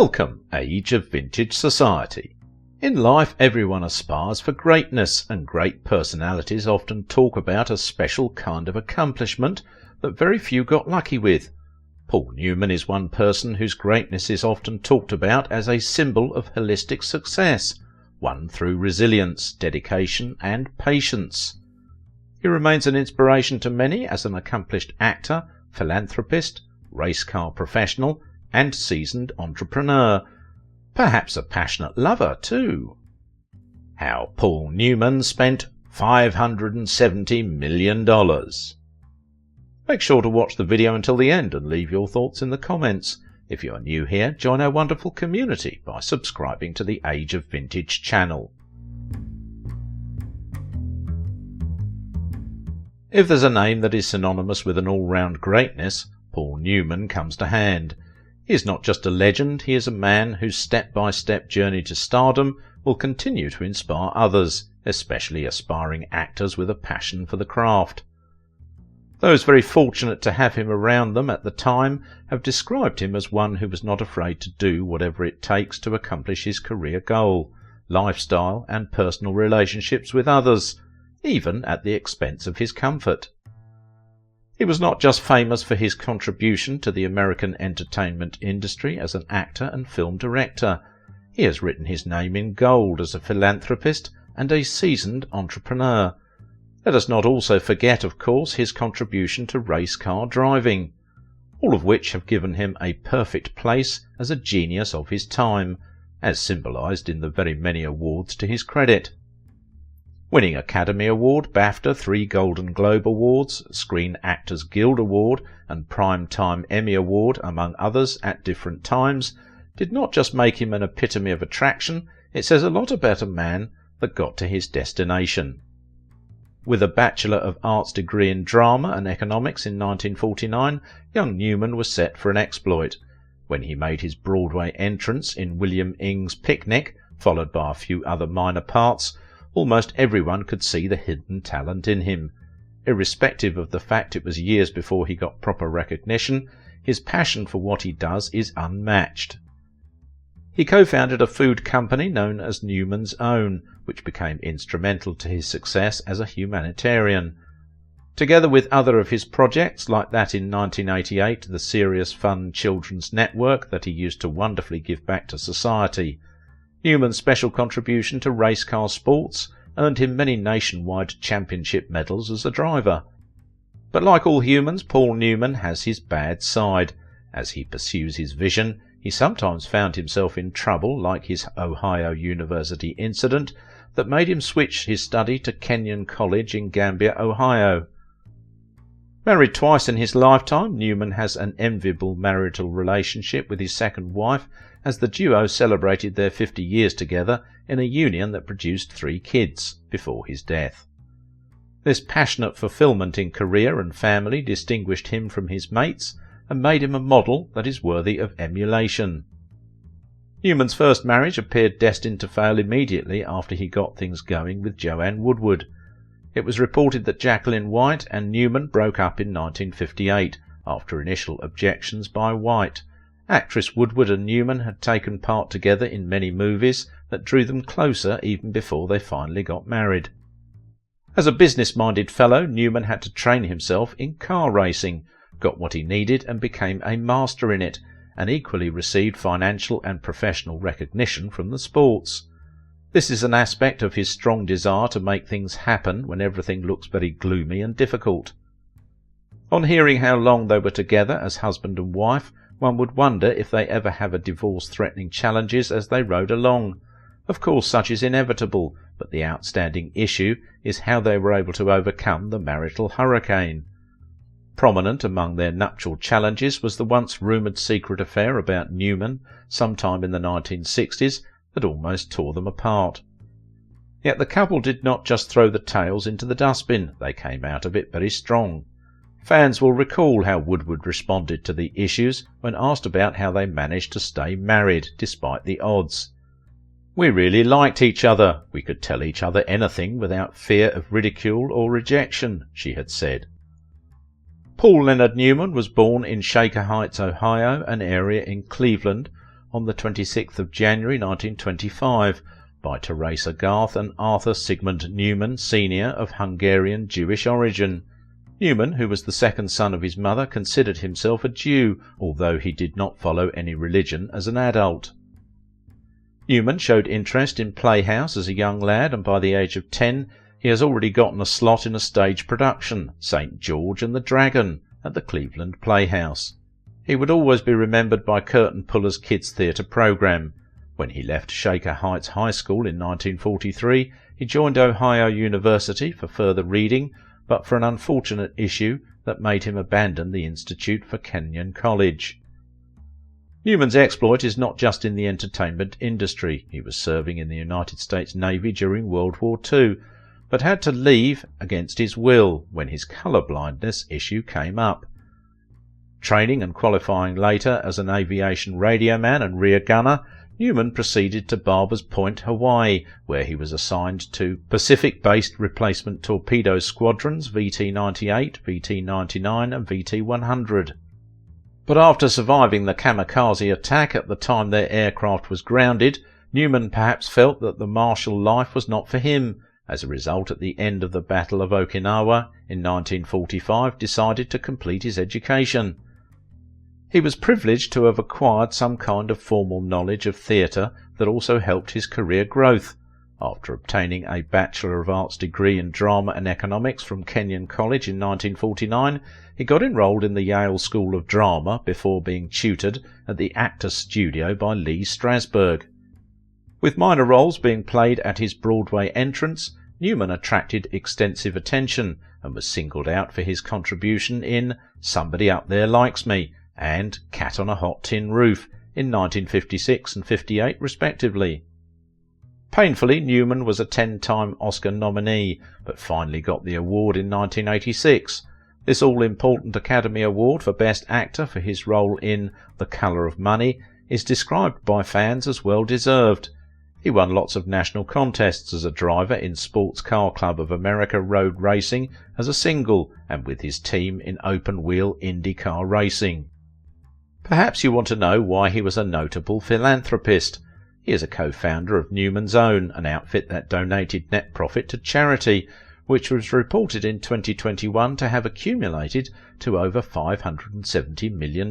Welcome, age of vintage society. In life everyone aspires for greatness, and great personalities often talk about a special kind of accomplishment that very few got lucky with. Paul Newman is one person whose greatness is often talked about as a symbol of holistic success, won through resilience, dedication and patience. He remains an inspiration to many as an accomplished actor, philanthropist, race car professional and seasoned entrepreneur, perhaps a passionate lover too. How Paul Newman spent $570 million. Make sure to watch the video until the end and leave your thoughts in the comments. If you are new here, join our wonderful community by subscribing to the Age of Vintage channel. If there's a name that is synonymous with an all-round greatness, Paul Newman comes to hand. He is not just a legend, he is a man whose step-by-step journey to stardom will continue to inspire others, especially aspiring actors with a passion for the craft. Those very fortunate to have him around them at the time have described him as one who was not afraid to do whatever it takes to accomplish his career goal, lifestyle and personal relationships with others, even at the expense of his comfort. He was not just famous for his contribution to the American entertainment industry as an actor and film director. He has written his name in gold as a philanthropist and a seasoned entrepreneur. Let us not also forget, of course, his contribution to race car driving, all of which have given him a perfect place as a genius of his time, as symbolized in the very many awards to his credit. Winning Academy Award, BAFTA, 3 Golden Globe Awards, Screen Actors Guild Award and Primetime Emmy Award, among others, at different times, did not just make him an epitome of attraction, it says a lot about a man that got to his destination. With a Bachelor of Arts degree in drama and economics in 1949, young Newman was set for an exploit. When he made his Broadway entrance in William Ing's Picnic, followed by a few other minor parts, almost everyone could see the hidden talent in him. Irrespective of the fact it was years before he got proper recognition, his passion for what he does is unmatched. He co-founded a food company known as Newman's Own, which became instrumental to his success as a humanitarian. Together with other of his projects, like that in 1988, the Serious Fun Children's Network that he used to wonderfully give back to society, Newman's special contribution to race car sports earned him many nationwide championship medals as a driver. But like all humans, Paul Newman has his bad side. As he pursues his vision, he sometimes found himself in trouble, like his Ohio University incident that made him switch his study to Kenyon College in Gambia, Ohio. Married twice in his lifetime, Newman has an enviable marital relationship with his second wife, as the duo celebrated their 50 years together in a union that produced 3 kids before his death. This passionate fulfillment in career and family distinguished him from his mates and made him a model that is worthy of emulation. Newman's first marriage appeared destined to fail immediately after he got things going with Joanne Woodward. It was reported that Jacqueline White and Newman broke up in 1958 after initial objections by White. Actress Woodward and Newman had taken part together in many movies that drew them closer even before they finally got married. As a business-minded fellow, Newman had to train himself in car racing, got what he needed and became a master in it, and equally received financial and professional recognition from the sports. This is an aspect of his strong desire to make things happen when everything looks very gloomy and difficult. On hearing how long they were together as husband and wife, one would wonder if they ever have a divorce-threatening challenges as they rode along. Of course such is inevitable, but the outstanding issue is how they were able to overcome the marital hurricane. Prominent among their nuptial challenges was the once rumoured secret affair about Newman sometime in the 1960s that almost tore them apart. Yet the couple did not just throw the tales into the dustbin, they came out of it very strong. Fans will recall how Woodward responded to the issues when asked about how they managed to stay married despite the odds. "We really liked each other. We could tell each other anything without fear of ridicule or rejection," she had said. Paul Leonard Newman was born in Shaker Heights, Ohio, an area in Cleveland, on the 26th of January 1925 by Teresa Garth and Arthur Sigmund Newman, Sr. of Hungarian Jewish origin. Newman, who was the second son of his mother, considered himself a Jew, although he did not follow any religion as an adult. Newman showed interest in Playhouse as a young lad, and by the age of 10 he has already gotten a slot in a stage production, St. George and the Dragon, at the Cleveland Playhouse. He would always be remembered by Curtain Puller's Kids Theatre programme. When he left Shaker Heights High School in 1943, he joined Ohio University for further reading, but for an unfortunate issue that made him abandon the Institute for Kenyon College. Newman's exploit is not just in the entertainment industry. He was serving in the United States Navy during World War II, but had to leave against his will when his colour blindness issue came up. Training and qualifying later as an aviation radioman and rear gunner, Newman proceeded to Barbers Point, Hawaii, where he was assigned to Pacific-based replacement torpedo squadrons VT-98, VT-99 and VT-100. But after surviving the kamikaze attack at the time their aircraft was grounded, Newman perhaps felt that the martial life was not for him. As a result, at the end of the Battle of Okinawa in 1945, decided to complete his education. He was privileged to have acquired some kind of formal knowledge of theatre that also helped his career growth. After obtaining a Bachelor of Arts degree in Drama and Economics from Kenyon College in 1949, he got enrolled in the Yale School of Drama before being tutored at the Actors Studio by Lee Strasberg. With minor roles being played at his Broadway entrance, Newman attracted extensive attention and was singled out for his contribution in Somebody Up There Likes Me and Cat on a Hot Tin Roof in 1956 and 58 respectively. Painfully, Newman was a 10-time Oscar nominee, but finally got the award in 1986. This all-important Academy Award for Best Actor for his role in The Colour of Money is described by fans as well-deserved. He won lots of national contests as a driver in Sports Car Club of America road racing as a single and with his team in open-wheel IndyCar racing. Perhaps you want to know why he was a notable philanthropist. He is a co-founder of Newman's Own, an outfit that donated net profit to charity, which was reported in 2021 to have accumulated to over $570 million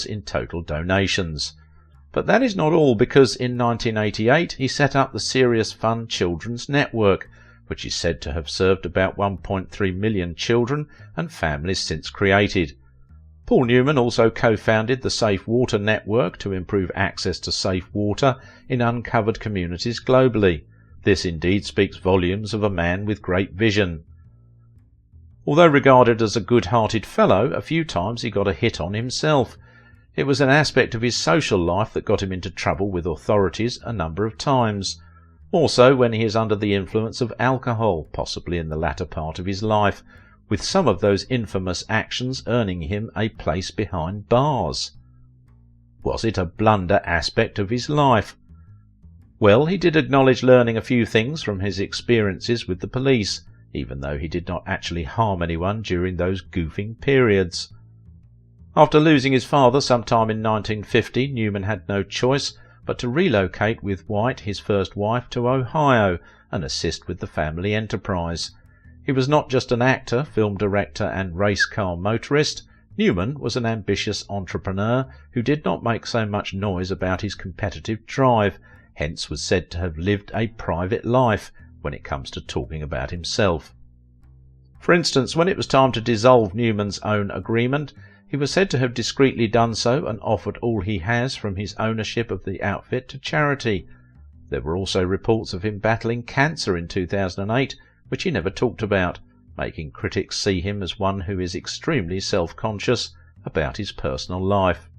in total donations. But that is not all, because in 1988 he set up the Serious Fun Children's Network, which is said to have served about 1.3 million children and families since created. Paul Newman also co-founded the Safe Water Network to improve access to safe water in uncovered communities globally. This indeed speaks volumes of a man with great vision. Although regarded as a good-hearted fellow, a few times he got a hit on himself. It was an aspect of his social life that got him into trouble with authorities a number of times. More so when he is under the influence of alcohol, possibly in the latter part of his life, with some of those infamous actions earning him a place behind bars. Was it a blunder aspect of his life? Well, he did acknowledge learning a few things from his experiences with the police, even though he did not actually harm anyone during those goofing periods. After losing his father sometime in 1950, Newman had no choice but to relocate with White, his first wife, to Ohio and assist with the family enterprise. He was not just an actor, film director and race car motorist. Newman was an ambitious entrepreneur who did not make so much noise about his competitive drive, hence was said to have lived a private life when it comes to talking about himself. For instance, when it was time to dissolve Newman's Own agreement, he was said to have discreetly done so and offered all he has from his ownership of the outfit to charity. There were also reports of him battling cancer in 2008, which he never talked about, making critics see him as one who is extremely self-conscious about his personal life.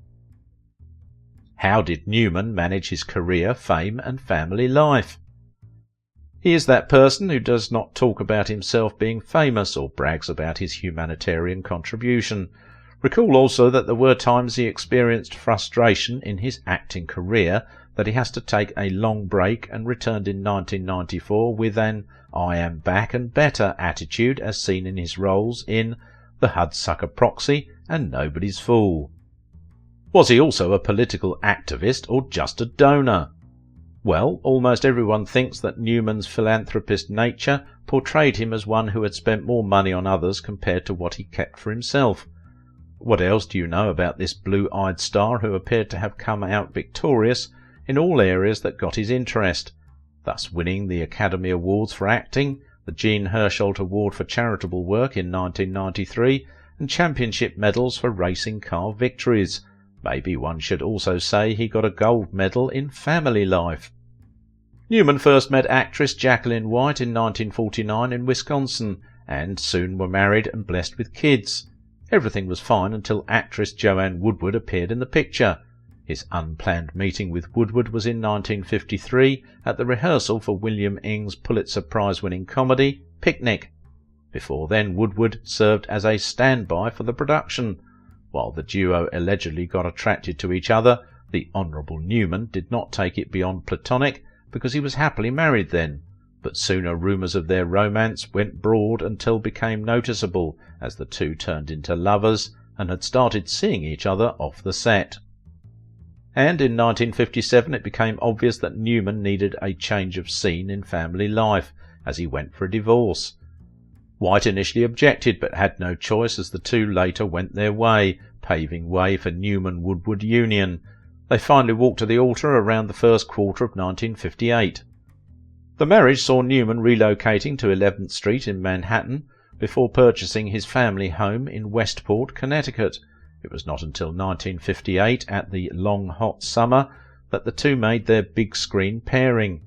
How did Newman manage his career, fame and family life? He is that person who does not talk about himself being famous or brags about his humanitarian contribution. Recall also that there were times he experienced frustration in his acting career, that he has to take a long break and returned in 1994 with an I am back and better attitude as seen in his roles in The Hudsucker Proxy and Nobody's Fool. Was he also a political activist or just a donor? Well, almost everyone thinks that Newman's philanthropist nature portrayed him as one who had spent more money on others compared to what he kept for himself. What else do you know about this blue-eyed star who appeared to have come out victorious in all areas that got his interest, thus winning the Academy Awards for acting, the Jean Hersholt Award for charitable work in 1993, and championship medals for racing car victories? Maybe one should also say he got a gold medal in family life. Newman first met actress Jacqueline White in 1949 in Wisconsin, and soon were married and blessed with kids. Everything was fine until actress Joanne Woodward appeared in the picture. His unplanned meeting with Woodward was in 1953 at the rehearsal for William Ing's Pulitzer Prize-winning comedy Picnic. Before then, Woodward served as a standby for the production. While the duo allegedly got attracted to each other, the Honourable Newman did not take it beyond platonic because he was happily married then, but sooner rumours of their romance went broad until became noticeable as the two turned into lovers and had started seeing each other off the set. And in 1957 it became obvious that Newman needed a change of scene in family life as he went for a divorce. White initially objected, but had no choice as the two later went their way, paving way for Newman-Woodward union. They finally walked to the altar around the first quarter of 1958. The marriage saw Newman relocating to 11th Street in Manhattan before purchasing his family home in Westport, Connecticut. It was not until 1958, at the Long Hot Summer, that the two made their big-screen pairing.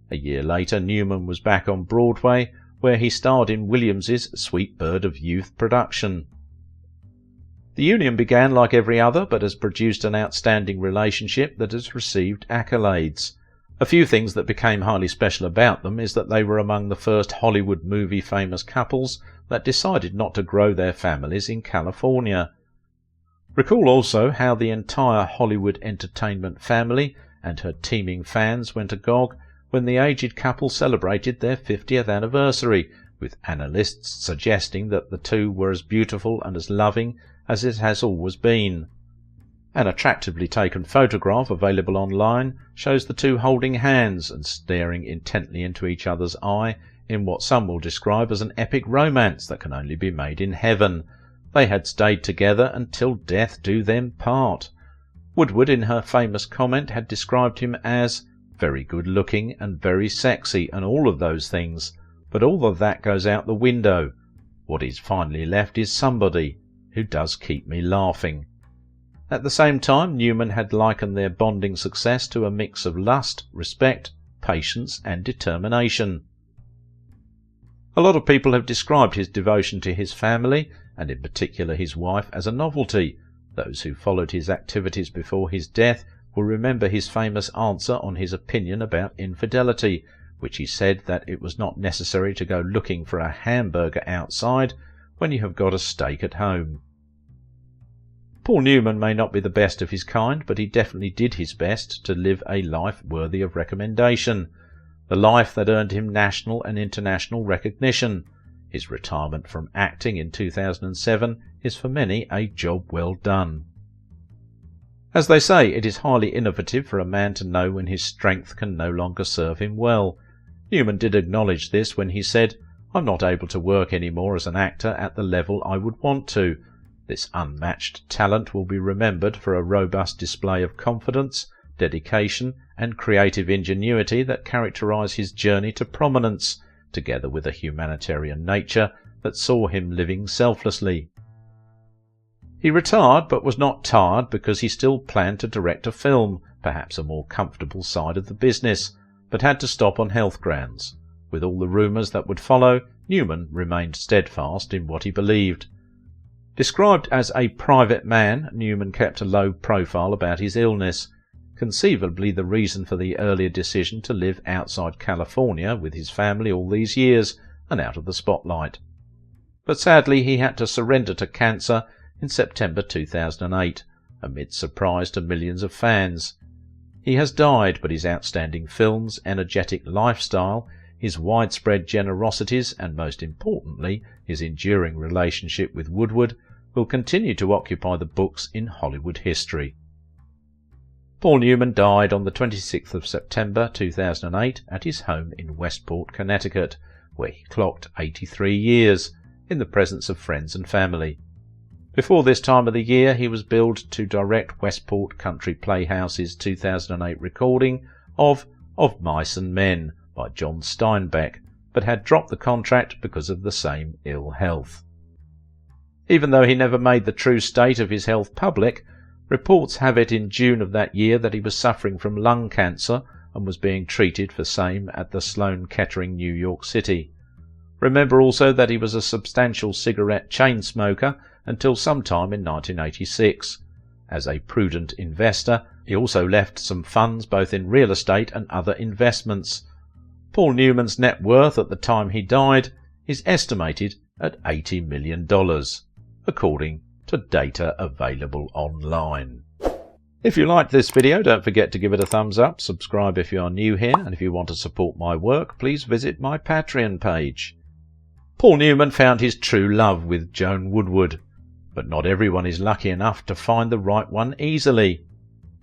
A year later, Newman was back on Broadway, where he starred in Williams's Sweet Bird of Youth production. The union began like every other, but has produced an outstanding relationship that has received accolades. A few things that became highly special about them is that they were among the first Hollywood movie famous couples that decided not to grow their families in California. Recall also how the entire Hollywood entertainment family and her teeming fans went agog when the aged couple celebrated their 50th anniversary, with analysts suggesting that the two were as beautiful and as loving as it has always been. An attractively taken photograph available online shows the two holding hands and staring intently into each other's eye in what some will describe as an epic romance that can only be made in heaven. They had stayed together until death do them part. Woodward, in her famous comment, had described him as very good-looking and very sexy and all of those things, but all of that goes out the window. What is finally left is somebody who does keep me laughing. At the same time, Newman had likened their bonding success to a mix of lust, respect, patience and determination. A lot of people have described his devotion to his family, and in particular his wife, as a novelty. Those who followed his activities before his death will remember his famous answer on his opinion about infidelity, which he said that it was not necessary to go looking for a hamburger outside when you have got a steak at home. Paul Newman may not be the best of his kind, but he definitely did his best to live a life worthy of recommendation, the life that earned him national and international recognition. His retirement from acting in 2007 is for many a job well done. As they say, it is highly innovative for a man to know when his strength can no longer serve him well. Newman did acknowledge this when he said, "I'm not able to work any more as an actor at the level I would want to. This unmatched talent will be remembered for a robust display of confidence, dedication, and creative ingenuity that characterise his journey to prominence, together with a humanitarian nature that saw him living selflessly." He retired, but was not tired, because he still planned to direct a film, perhaps a more comfortable side of the business, but had to stop on health grounds. With all the rumours that would follow, Newman remained steadfast in what he believed. Described as a private man, Newman kept a low profile about his illness, conceivably the reason for the earlier decision to live outside California with his family all these years and out of the spotlight. But sadly he had to surrender to cancer in September 2008, amid surprise to millions of fans. He has died, but his outstanding films, energetic lifestyle, his widespread generosities, and most importantly, his enduring relationship with Woodward, will continue to occupy the books in Hollywood history. Paul Newman died on the 26th of September 2008 at his home in Westport, Connecticut, where he clocked 83 years, in the presence of friends and family. Before this time of the year, he was billed to direct Westport Country Playhouse's 2008 recording of Mice and Men by John Steinbeck, but had dropped the contract because of the same ill health. Even though he never made the true state of his health public, reports have it in June of that year that he was suffering from lung cancer and was being treated for same at the Sloan Kettering, New York City. Remember also that he was a substantial cigarette chain smoker until sometime in 1986. As a prudent investor, he also left some funds both in real estate and other investments. Paul Newman's net worth at the time he died is estimated at $80 million, according to data available online. If you liked this video, don't forget to give it a thumbs up, subscribe if you are new here, and if you want to support my work, please visit my Patreon page. Paul Newman found his true love with Joan Woodward, but not everyone is lucky enough to find the right one easily.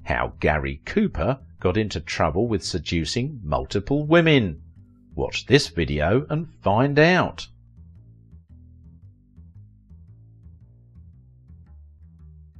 How Gary Cooper got into trouble with seducing multiple women. Watch this video and find out.